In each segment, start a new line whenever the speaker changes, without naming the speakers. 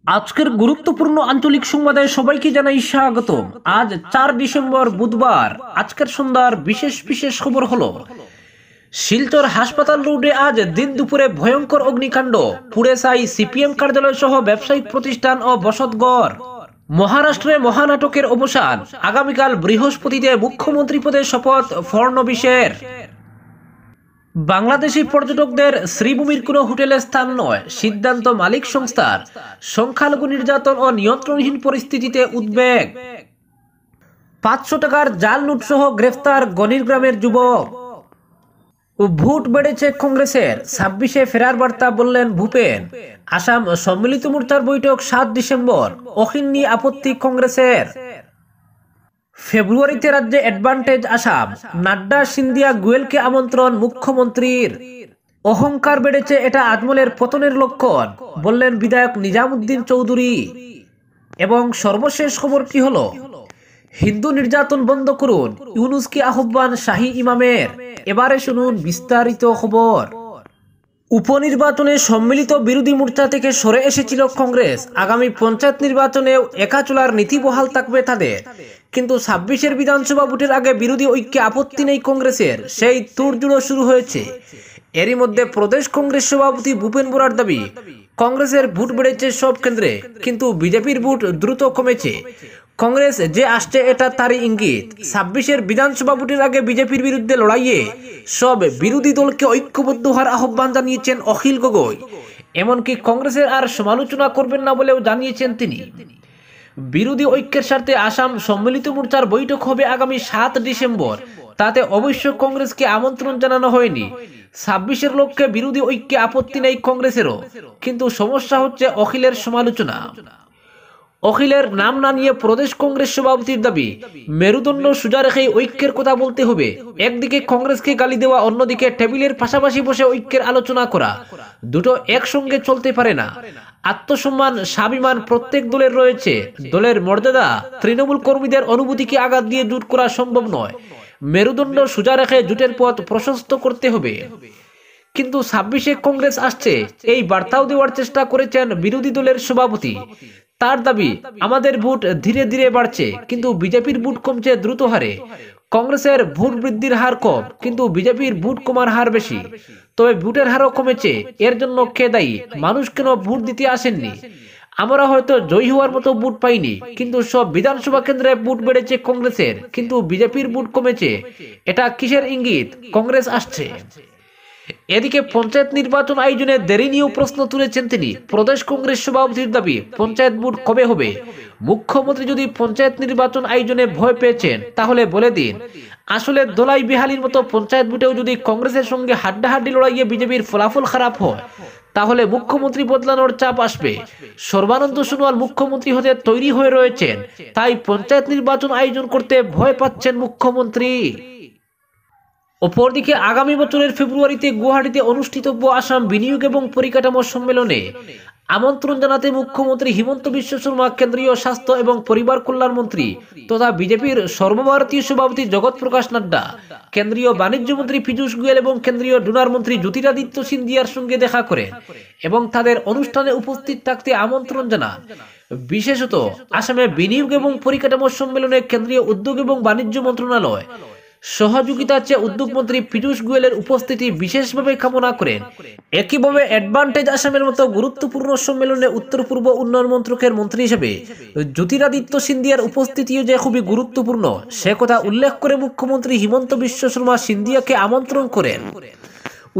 আজকের গুরুত্বপূর্ণ আঞ্চলিক সংবাদে সবাইকে জানাই স্বাগতম। আজ 4 ডিসেম্বর বুধবার। আজকের সন্ধ্যার বিশেষ বিশেষ খবর হলো, শিলচর হাসপাতাল রোডে আজ দিন দুপুরে ভয়ঙ্কর অগ্নিকাণ্ড, পুড়ে ছাই সিপিএম কার্যালয় সহ ব্যবসায়িক প্রতিষ্ঠান ও বসতঘর। মহারাষ্ট্রে মহানাটকের অবসান, আগামীকাল বৃহস্পতিতে মুখ্যমন্ত্রী পদে শপথ ফড়নবিসের। বাংলাদেশি পর্যটকদের শ্রীভূমির কোনো হোটেলে স্থান নয়, সিদ্ধান্ত মালিক সংস্থার। সংখ্যালঘু নির্যাতন ও নিয়ন্ত্রণহীন পরিস্থিতিতে উদ্বেগ। 500 টাকার জাল নোট সহ গ্রেফতার গণির গ্রামের যুবক। ভোট বেড়েছে কংগ্রেসের, 26-এ ফেরার বার্তা বললেন ভূপেন। আসাম সম্মিলিত মোর্চার বৈঠক 7 ডিসেম্বর, অখিল নিয়ে আপত্তি কংগ্রেসের। ফেব্রুয়ারিতে রাজ্যে অ্যাডভান্টেজ আসাম, নাড্ডা সিন্ধিয়া গোয়েলকে আমন্ত্রণ মুখ্যমন্ত্রীর। অহংকার বেড়েছে, এটা আজমলের পতনের লক্ষণ, বললেন বিধায়ক নিজামুদ্দিন চৌধুরী। এবং সর্বশেষ খবরটি হলো, হিন্দু নির্যাতন বন্ধ করুন, ইউনুসকে আহ্বান শাহী ইমামের। এবারে শুনুন বিস্তারিত খবর। উপনির্বাচনে সম্মিলিত বিরোধী মোর্চা থেকে সরে এসেছিল কংগ্রেস। আগামী পঞ্চায়েত নির্বাচনেও একা চলার নীতি বহাল থাকবে তাদের। কিন্তু 26-এর বিধানসভা ভোটের আগে বিরোধী ঐক্যে আপত্তি নেই কংগ্রেসের, সেই তোড়জোড় শুরু হয়েছে। এরই মধ্যে প্রদেশ কংগ্রেস সভাপতি ভূপেন বোরার দাবি, কংগ্রেসের ভোট বেড়েছে সব কেন্দ্রে, কিন্তু বিজেপির ভোট দ্রুত কমেছে। কংগ্রেস যে আসছে এটা তারই ইঙ্গিত। 26-এর বিধানসভা ভোটের আগে বিজেপির বিরুদ্ধে লড়াইয়ে সব বিরোধী দলকে ঐক্যবদ্ধ হওয়ার আহ্বান জানিয়েছেন অখিল গগৈ। এমনকি কংগ্রেসের আর সমালোচনা করবেন না বলেও জানিয়েছেন তিনি। বিরোধী ঐক্যের স্বার্থে আসাম সম্মিলিত মোর্চার বৈঠক হবে আগামী 7 ডিসেম্বর। তাতে অবশ্য কংগ্রেসকে আমন্ত্রণ জানানো হয়নি। 26-এর লক্ষ্যে বিরোধী ঐক্যে আপত্তি নেই কংগ্রেসেরও, কিন্তু সমস্যা হচ্ছে অখিলের সমালোচনা। অখিলের নাম না নিয়ে প্রদেশ কংগ্রেস সভাপতির দাবি, মেরুদণ্ড সোজা রেখেই ঐক্যের কথা বলতে হবে। একদিকে কংগ্রেসকে গালি দেওয়া, অন্যদিকে টেবিলের পাশাপাশি বসে ঐক্যের আলোচনা করা, দুটো একসঙ্গে চলতে পারে না। আত্মসম্মান, স্বাভিমান প্রত্যেক দলের রয়েছে। দলের মর্যাদা, তৃণমূল কর্মীদের অনুভূতিকে আঘাত দিয়ে জোট করা সম্ভব নয়। মেরুদণ্ড সোজা রেখে জোটের পথ প্রশস্ত করতে হবে। কিন্তু 26-এ কংগ্রেস আসছে, এই বার্তাও দেওয়ার চেষ্টা করেছেন বিরোধী দলের সভাপতি। তার দাবি, আমাদের ভোট ধীরে ধীরে বাড়ছে, কিন্তু বিজেপির ভোট কমছে দ্রুত হারে। কংগ্রেসের ভোট বৃদ্ধির হার কম, কিন্তু বিজেপির ভোট কমার হার বেশি। তবে ভোটের হারও কমেছে, এর জন্য কে দায়ী? মানুষ কেন ভোট দিতে আসেননি? আমরা হয়তো জয়ী হওয়ার মতো ভোট পাইনি, কিন্তু সব বিধানসভা কেন্দ্রে ভোট বেড়েছে কংগ্রেসের, কিন্তু বিজেপির ভোট কমেছে। এটা কিসের ইঙ্গিত? কংগ্রেস আসছে। এদিকে পঞ্চায়েত নির্বাচন আয়োজনে দেরি নিয়েও প্রশ্ন তুলেছেন তিনি। প্রদেশ কংগ্রেস সভাপতির দাবি, পঞ্চায়েত ভোট কবে হবে? মুখ্যমন্ত্রী যদি পঞ্চায়েত নির্বাচন আয়োজনে ভয় পেয়েছেন, তাহলে বলে দিন। আসলে দোলাই বেহালির মতো পঞ্চায়েত ভোটেও যদি কংগ্রেসের সঙ্গে হাড্ডাহাড্ডি লড়াইয়ে বিজেপির ফলাফল খারাপ হয়, তাহলে মুখ্যমন্ত্রী বদলানোর চাপ আসবে। সর্বানন্দ সোনোয়াল মুখ্যমন্ত্রী হতে তৈরি হয়ে রয়েছেন, তাই পঞ্চায়েত নির্বাচন আয়োজন করতে ভয় পাচ্ছেন মুখ্যমন্ত্রী। অপরদিকে আগামী বছরের ফেব্রুয়ারিতে গুয়াহাটিতে অনুষ্ঠিতব্য আসাম বিনিয়োগ এবং পরিকাঠামো সম্মেলনে আমন্ত্রণ জানাতে মুখ্যমন্ত্রী হিমন্ত বিশ্ব শর্মা, কেন্দ্রীয় স্বাস্থ্য এবং পরিবার কল্যাণ মন্ত্রী তথা বিজেপির সর্বভারতীয় সভাপতি জগৎ প্রকাশ নাড্ডা, কেন্দ্রীয় বাণিজ্য মন্ত্রী পীযূষ গোয়েল এবং কেন্দ্রীয় ডোনার মন্ত্রী জ্যোতিরাদিত্য সিন্ধিয়ার সঙ্গে দেখা করেন এবং তাদের অনুষ্ঠানে উপস্থিত থাকতে আমন্ত্রণ জানান। বিশেষত আসামে বিনিয়োগ এবং পরিকাঠামো সম্মেলনে কেন্দ্রীয় উদ্যোগ এবং বাণিজ্য মন্ত্রণালয় সহযোগিতা চেয়ে উদ্যোগ মন্ত্রী পীযূষ গোয়েলের উপস্থিতি বিশেষভাবে কামনা করেন। একইভাবে অ্যাডভান্টেজ আসামের মতো গুরুত্বপূর্ণ সম্মেলনে উত্তর পূর্ব উন্নয়ন মন্ত্রকের মন্ত্রী হিসেবে জ্যোতিরাদিত্য সিন্ধিয়ার উপস্থিতিও যে খুবই গুরুত্বপূর্ণ, সে কথা উল্লেখ করে মুখ্যমন্ত্রী হিমন্ত বিশ্ব শর্মা সিন্ধিয়াকে আমন্ত্রণ করেন।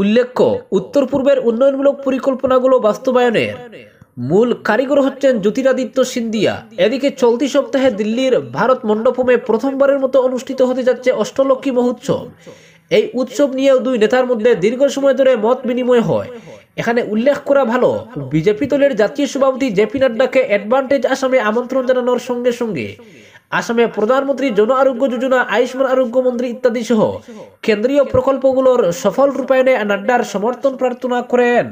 উল্লেখ্য, উত্তর পূর্বের উন্নয়নমূলক পরিকল্পনাগুলো বাস্তবায়নের মূল কারিগর হচ্ছেন জ্যোতিরাদিত্য সিন্ধিয়া। এদিকে চলতি সপ্তাহে দিল্লির ভারত মণ্ডপমে প্রথমবারের মতো অনুষ্ঠিত হতে যাচ্ছে অষ্টলক্ষ্মী মহোৎসব। এই উৎসব নিয়েও দুই নেতার মধ্যে দীর্ঘ সময় ধরে মত বিনিময় হয়। এখানে উল্লেখ করা ভালো, বিজেপি দলের জাতীয় সভাপতি জেপি নাড্ডাকে অ্যাডভান্টেজ আসামে আমন্ত্রণ জানানোর সঙ্গে সঙ্গে আসামে প্রধানমন্ত্রী জন আরোগ্য যোজনা, আয়ুষ্মান আরোগ্য মন্ত্রী ইত্যাদি সহ কেন্দ্রীয় প্রকল্পগুলোর সফল রূপায়ণে নাড্ডার সমর্থন প্রার্থনা করেন।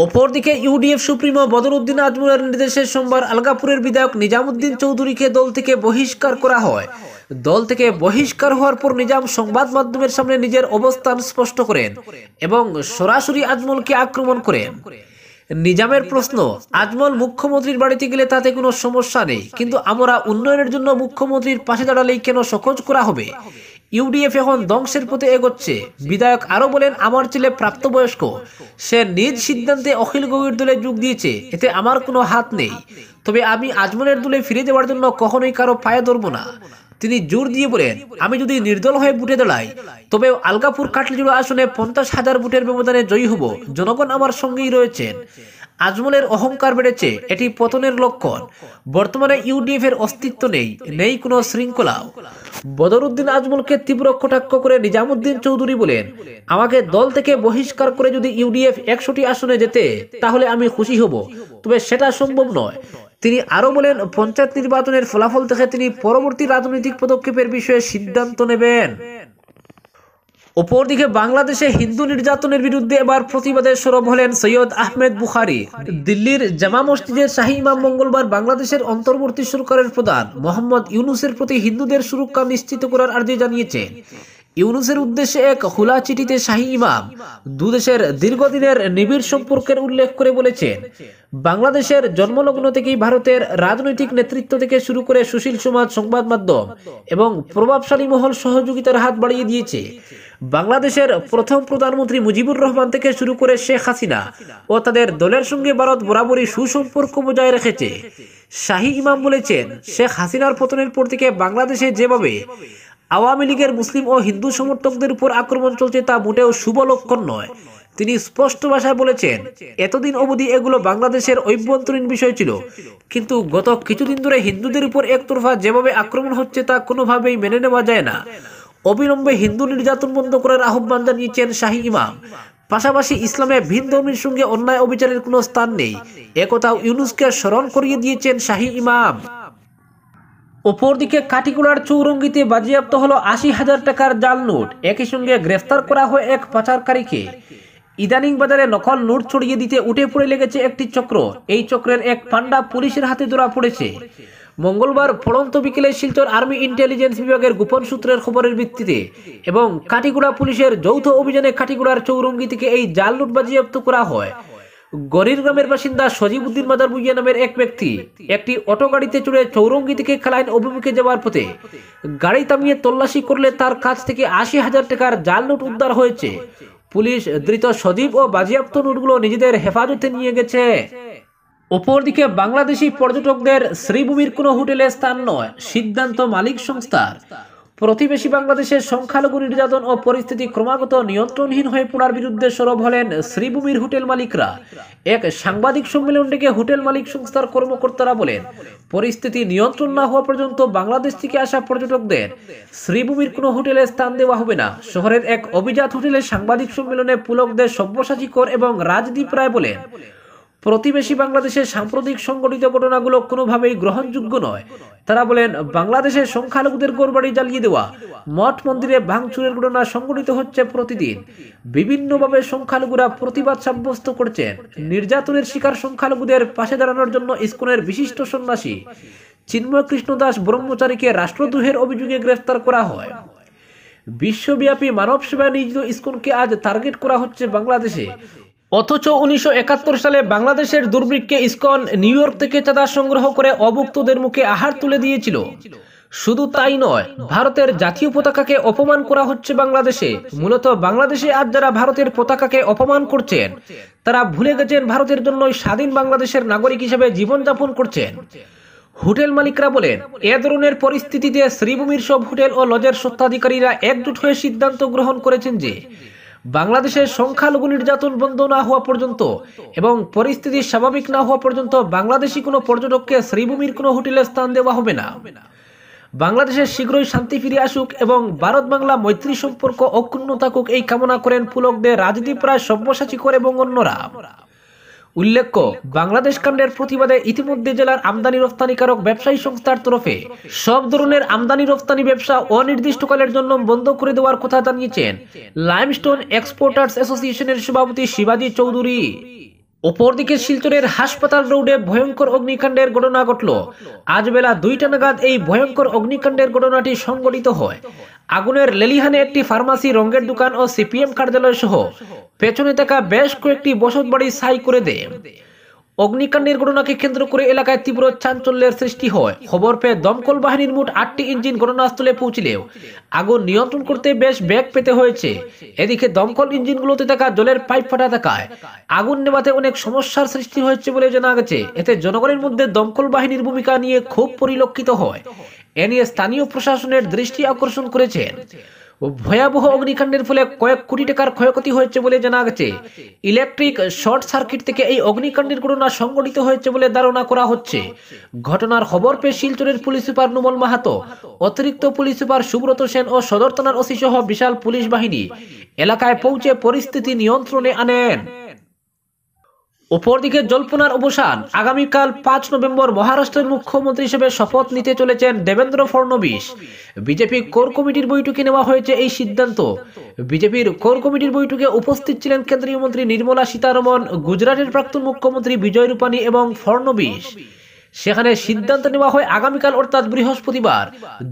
অপরদিকে ইউডিএফ সুপ্রিমো বদরুদ্দিন আজমলের নির্দেশে সোমবার আলগাপুরের বিধায়ক নিজামুদ্দিন চৌধুরীকে দল থেকে বহিষ্কার করা হয়। দল থেকে বহিষ্কার হওয়ার পর নিজাম সংবাদ মাধ্যমের সামনে নিজের অবস্থান স্পষ্ট করেন এবং সরাসরি আজমলকে আক্রমণ করেন। নিজামের প্রশ্ন, আজমল মুখ্যমন্ত্রীর বাড়িতে গেলে তাতে কোনো সমস্যা নেই, কিন্তু আমরা উন্নয়নের জন্য মুখ্যমন্ত্রীর পাশে দাঁড়ালেই কেন সকোচ করা হবে? ইউডিএফ এখন ধ্বংসের পথে এগোচ্ছে। বিধায়ক আরো বলেন, আমার ছেলে প্রাপ্তবয়স্ক, সে নিজ সিদ্ধান্তে অখিল গগৈর দলে যোগ দিয়েছে, এতে আমার কোনো হাত নেই। তবে আমি আজমলের দলে ফিরে যাওয়ার জন্য কখনোই কারো পায়ে ধরবো না। তিনি জোর দিয়ে বলেন, আমি যদি নির্দল হয়ে ভোটে দাঁড়াই তবে আলগাপুর কাটলিজোড়া আসনে 50,000 ভোটের ব্যবধানে জয়ী হব। জনগণ আমার সঙ্গেই রয়েছেন। আজমলের অহংকার বেড়েছে, এটি পতনের লক্ষণ। বর্তমানে ইউডিএফ এর অস্তিত্ব নেই কোনো শৃঙ্খলাও। বদরুদ্দিন আজমলকে তীব্র কটাক্ষ করে নিজামুদ্দিন চৌধুরী বলেন, আমাকে দল থেকে বহিষ্কার করে যদি ইউডিএফ 100টি আসনে যেতে তাহলে আমি খুশি হব, তবে সেটা সম্ভব নয়। তিনি আরো বলেন, পঞ্চায়েত নির্বাচনের ফলাফল দেখে তিনি পরবর্তী রাজনৈতিক পদক্ষেপের বিষয়ে সিদ্ধান্ত নেবেন। অপরদিকে বাংলাদেশে হিন্দু নির্যাতনের বিরুদ্ধে এবার প্রতিবাদে সরব হলেন সৈয়দ আহমেদ বুখারী। দিল্লির জামা মসজিদের শাহী ইমাম মঙ্গলবার বাংলাদেশের অন্তর্বর্তী সরকারের প্রধান মোহাম্মদ ইউনূসের প্রতি হিন্দুদের সুরক্ষা নিশ্চিত করার আর্জি জানিয়েছেন। ইউনূসের উদ্দেশ্যে এক খোলা চিঠিতে শাহী ইমাম দুদেশের দীর্ঘদিনের নিবিড় সম্পর্কের উল্লেখ করে বলেছেন, বাংলাদেশের জন্মলগ্ন থেকেই ভারতের রাজনৈতিক নেতৃত্ব থেকে শুরু করে সুশীল সমাজ, সংবাদ মাধ্যম এবং প্রভাবশালী মহল সহযোগিতার হাত বাড়িয়ে দিয়েছে। বাংলাদেশের প্রথম প্রধানমন্ত্রী মুজিবুর রহমান থেকে শুরু করে শেখ হাসিনা ও তাদের দলের সঙ্গে ভারত বরাবরই সুসম্পর্ক বজায় রেখেছে। শাহী ইমাম বলেছেন, শেখ হাসিনার পতনের পর থেকে বাংলাদেশে যেভাবে আওয়ামী লীগের মুসলিম ও হিন্দু সমর্থকদের উপর আক্রমণ চলছে তা মোটেও শুভ লক্ষণ নয়। তিনি স্পষ্ট ভাষায় বলেছেন, এতদিন অবধি এগুলো বাংলাদেশের অভ্যন্তরীণ বিষয় ছিল, কিন্তু গত কিছুদিন ধরে হিন্দুদের উপর একতরফা যেভাবে আক্রমণ হচ্ছে তা কোনোভাবেই মেনে নেওয়া যায় না। অবিলম্বে হিন্দু নির্যাতন বন্ধ করার আহ্বান জানিয়েছেন শাহী ইমাম। পাশাপাশি ইসলামে ভিন ধর্মীর সঙ্গে অন্যায় অবিচারের কোনো স্থান নেই, একথাও ইউনূসকে স্মরণ করিয়ে দিয়েছেন শাহী ইমাম। অপরদিকে কাটিগড়ার চৌরঙ্গিতে বাজেয়াপ্ত হলো 80,000 টাকার জাল নোট। একই সঙ্গে গ্রেফতার করা হয় এক পাচারকারীকে। ইদানিং বাজারে নকল নোট ছড়িয়ে দিতে উঠে পড়ে লেগেছে একটি চক্র। এই চক্রের এক পান্ডা পুলিশের হাতে ধরা পড়েছে। মঙ্গলবার পড়ন্ত বিকেলে শিলচর আর্মি ইন্টেলিজেন্স বিভাগের গোপন সূত্রের খবরের ভিত্তিতে এবং কাটিগড়া পুলিশের যৌথ অভিযানে কাটিগড়ার চৌরঙ্গি থেকে এই জাল নোট বাজেয়াপ্ত করা হয়। গরির গ্রামের বাসিন্দা সজিবউদ্দিন মাদার বুইয়া নামের এক ব্যক্তি একটি অটো গাড়িতে চড়ে চৌরঙ্গি থেকে খেলাইন অভিমুখে যাওয়ার পথে গাড়ি থামিয়ে তল্লাশি করলে তার কাছ থেকে 80,000 টাকার জাল নোট উদ্ধার হয়েছে। পুলিশ ধৃত সজীব ও বাজেয়াপ্ত নোটগুলো নিজেদের হেফাজতে নিয়ে গেছে। অপরদিকে বাংলাদেশি পর্যটকদের শ্রীভূমির কোনো হোটেলে স্থান নয়, সিদ্ধান্ত মালিক সংস্থার। প্রতিবেশী বাংলাদেশের সংখ্যালঘু নির্যাতন ও পরিস্থিতি ক্রমাগত নিয়ন্ত্রণহীন হয়ে পড়ার বিরুদ্ধে সরব হলেন শ্রীভূমির হোটেল মালিকরা। এক সাংবাদিক সম্মেলন ডেকে হোটেল মালিক সংস্থার কর্মকর্তারা বলেন, পরিস্থিতি নিয়ন্ত্রণ না হওয়া পর্যন্ত বাংলাদেশ থেকে আসা পর্যটকদের শ্রীভূমির কোনো হোটেলে স্থান দেওয়া হবে না। শহরের এক অভিজাত হোটেলে সাংবাদিক সম্মেলনে পুলকদের সব্যসাচী কর এবং রাজদীপ রায় বলেন, প্রতিবেশী বাংলাদেশের সাম্প্রতিক সংঘটিত ঘটনাগুলো কোনোভাবেই গ্রহণযোগ্য নয়। তারা বলেন, বাংলাদেশের সংখ্যালঘুদের ঘরবাড়ি জ্বালিয়ে দেওয়া, মঠ মন্দিরে ভাঙচুরের ঘটনা সংঘটিত হচ্ছে প্রতিদিন। বিভিন্নভাবে সংখ্যালঘুরা প্রতিবাদ সাব্যস্ত করছেন। নির্যাতনের শিকার সংখ্যালঘুদের পাশে দাঁড়ানোর জন্য ইসকনের বিশিষ্ট সন্ন্যাসী চিন্ময় কৃষ্ণ দাস ব্রহ্মচারীকে রাষ্ট্রদ্রোহের অভিযোগে গ্রেফতার করা হয়। বিশ্বব্যাপী মানব সেবায় নিয়োজিত ইসকনকে আজ টার্গেট করা হচ্ছে বাংলাদেশে। অথচ 1971 সালে বাংলাদেশের দুর্ভিক্ষে ইসকন নিউ ইয়র্ক থেকে চাঁদা সংগ্রহ করে অভুক্তদের মুখে আহার তুলে দিয়েছিল। শুধু তাই নয়, ভারতের জাতীয় পতাকাকে অপমান করা হচ্ছে বাংলাদেশে। মূলত বাংলাদেশে আজ যারা ভারতের পতাকাকে অপমান করছেন তারা ভুলে গেছেন ভারতের জন্য স্বাধীন বাংলাদেশের নাগরিক হিসেবে জীবনযাপন করছেন। হোটেল মালিকরা বলেন, এ ধরনের পরিস্থিতিতে শ্রীভূমির সব হোটেল ও লজের স্বত্বাধিকারীরা একজোট হয়ে সিদ্ধান্ত গ্রহণ করেছেন যে বাংলাদেশের সংখ্যালঘু নির্যাতন বন্ধ না হওয়া পর্যন্ত এবং পরিস্থিতি স্বাভাবিক না হওয়া পর্যন্ত বাংলাদেশি কোনো পর্যটককে শ্রীভূমির কোনো হোটেলে স্থান দেওয়া হবে না। বাংলাদেশের শীঘ্রই শান্তি ফিরে আসুক এবং ভারত বাংলা মৈত্রী সম্পর্ক অক্ষুণ্ণ থাকুক, এই কামনা করেন পুলকদের রাজদীপ রায়, সব্যসাচী কর এবং অন্যরা। উল্লেখ্য, বাংলাদেশ কাণ্ডের প্রতিবাদে ইতিমধ্যে জেলার আমদানি রপ্তানিকারক ব্যবসায়ী সংস্থার তরফে সব ধরনের আমদানি রপ্তানি ব্যবসা অনির্দিষ্টকালের জন্য বন্ধ করে দেওয়ার কথা জানিয়েছেন লাইমস্টোন এক্সপোর্টার্স অ্যাসোসিয়েশনের সভাপতি শিবাজি চৌধুরী। অপরদিকে শিলচরের হাসপাতাল রোডে ভয়ঙ্কর অগ্নিকাণ্ডের ঘটনা ঘটল। আজ বেলা 2টা নাগাদ এই ভয়ঙ্কর অগ্নিকাণ্ডের ঘটনাটি সংঘটিত হয়। আগুনের লেলিহানে একটি ফার্মাসি, রঙের দোকান ও সিপিএম কার্যালয় সহ পেছনে থাকা বেশ কয়েকটি বসতবাড়ি ছাই করে দেয়। অগ্নিকাণ্ডের ঘটনাকে কেন্দ্র করে এলাকায় তীব্র চাঞ্চল্যের সৃষ্টি হয়। খবর পেয়ে দমকল বাহিনীর মোট 8টি ইঞ্জিন ঘটনাস্থলে পৌঁছলেও আগুন নিয়ন্ত্রণ করতে বেশ বেগ পেতে হয়েছে। এদিকে দমকল ইঞ্জিনগুলোতে থাকা জলের পাইপ ফাটা থাকায় আগুন নেভাতে অনেক সমস্যার সৃষ্টি হয়েছে বলে জানা গেছে। এতে জনগণের মধ্যে দমকল বাহিনীর ভূমিকা নিয়ে ক্ষোভ পরিলক্ষিত হয়। এ নিয়ে স্থানীয় প্রশাসনের দৃষ্টি আকর্ষণ করেছেন। ভয়াবহ অগ্নিকাণ্ডের ফলে কয়েক কোটি টাকার ক্ষয়ক্ষতি হয়েছে বলে জানা গেছে। ইলেকট্রিক শর্ট সার্কিট থেকে এই অগ্নিকাণ্ডের ঘটনা সংঘটিত হয়েছে বলে ধারণা করা হচ্ছে। ঘটনার খবর পেয়ে শিলচরের পুলিশ সুপার নুমল মাহাতো, অতিরিক্ত পুলিশ সুপার সুব্রত সেন ও সদর থানার ওসি সহ বিশাল পুলিশ বাহিনী এলাকায় পৌঁছে পরিস্থিতি নিয়ন্ত্রণে আনেন। অপরদিকে জল্পনার অবসান। আগামীকাল 5 নভেম্বর মহারাষ্ট্রের মুখ্যমন্ত্রী হিসেবে শপথ নিতে চলেছেন দেবেন্দ্র ফড়নবিস। বিজেপি কোর কমিটির বৈঠকে নেওয়া হয়েছে এই সিদ্ধান্ত। বিজেপির কোর কমিটির বৈঠকে উপস্থিত ছিলেন কেন্দ্রীয় মন্ত্রী নির্মলা সীতারমণ, গুজরাটের প্রাক্তন মুখ্যমন্ত্রী বিজয় রূপানী এবং ফড়নবিস। সেখানে সিদ্ধান্ত নেওয়া হয় আগামীকাল অর্থাৎ বৃহস্পতিবার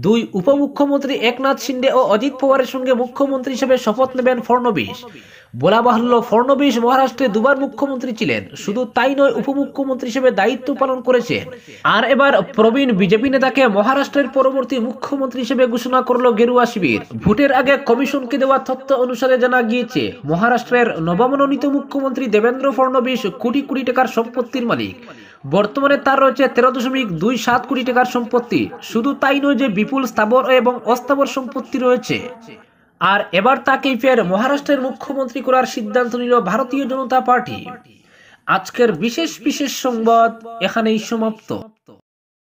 2 উপমুখ্যমন্ত্রী একনাথ শিন্ডে ও অজিত পাওয়ারের সঙ্গে মুখ্যমন্ত্রী হিসেবে শপথ নেবেন ফড়নবিস। বলা বাহুল্য, ফড়নবিস মহারাষ্ট্রে 2বার মুখ্যমন্ত্রী ছিলেন। শুধু তাই নয়, উপমুখ্যমন্ত্রী হিসেবে দায়িত্ব পালন করেছেন। আর এবার প্রবীণ বিজেপি নেতাকে মহারাষ্ট্রের পরবর্তী মুখ্যমন্ত্রী হিসেবে ঘোষণা করল গেরুয়া শিবির। ভোটের আগে কমিশনকে দেওয়া তথ্য অনুসারে জানা গিয়েছে, মহারাষ্ট্রের নবমনোনীত মুখ্যমন্ত্রী দেবেন্দ্র ফড়নবিস কোটি কোটি টাকার সম্পত্তির মালিক। বর্তমানে তার রয়েছে 13.27 কোটি টাকার সম্পত্তি। শুধু তাই নয় যে বিপুল স্থাবর এবং অস্থাবর সম্পত্তি রয়েছে। আর এবার তাকেই ফের মহারাষ্ট্রের মুখ্যমন্ত্রী করার সিদ্ধান্ত নিল ভারতীয় জনতা পার্টি। আজকের বিশেষ সংবাদ এখানেই সমাপ্ত।